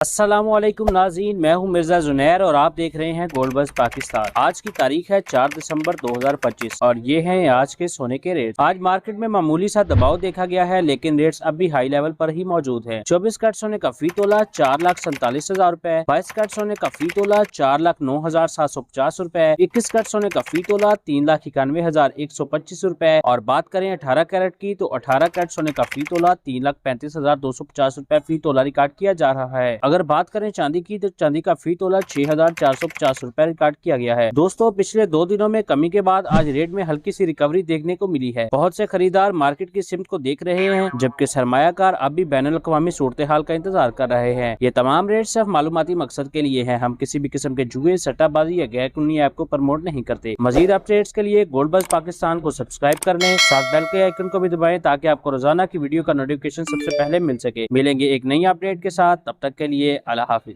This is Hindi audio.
अस्सलामुअलैकुम नाज़रीन, मैं हूं मिर्जा जुनैर और आप देख रहे हैं गोल्ड बज़ पाकिस्तान। आज की तारीख है 4 दिसंबर 2025 और ये हैं आज के सोने के रेट। आज मार्केट में मामूली सा दबाव देखा गया है, लेकिन रेट्स अब भी हाई लेवल पर ही मौजूद हैं। 24 कैरेट सोने का फी तोला 4,47,000 रुपए, 22 कैरेट सोने का फी तोला 4,09,750 रुपए, 21 कैरेट सोने का फी तोला 3,91,125 रुपए और बात करें 18 कैरेट की तो 18 कैरेट सोने का फी तोला 3,35,250 रुपए फी तोला रिकॉर्ड किया जा रहा है। अगर बात करें चांदी की तो चांदी का फी तोला 6,450 रुपए रिकॉर्ड किया गया है। दोस्तों, पिछले 2 दिनों में कमी के बाद आज रेट में हल्की सी रिकवरी देखने को मिली है। बहुत से खरीदार मार्केट की सिमत को देख रहे हैं, जबकि सरमायाकार अब भी बैनुल अक़वामी सूरत हाल का इंतजार कर रहे हैं। ये तमाम रेट सिर्फ मालूमाती मकसद के लिए हैं। हम किसी भी किस्म के जुए, सट्टाबाजी या गैर कानूनी ऐप को प्रमोट नहीं करते। मजीद अपडेट्स के लिए गोल्ड बज़ पाकिस्तान को सब्सक्राइब कर लें, साथ बेल के आइकन को भी दबाएं ताकि आपको रोजाना की वीडियो का नोटिफिकेशन सबसे पहले मिल सके। मिलेंगे एक नई अपडेट के साथ, तब तक के लिए अल्लाह हाफिज।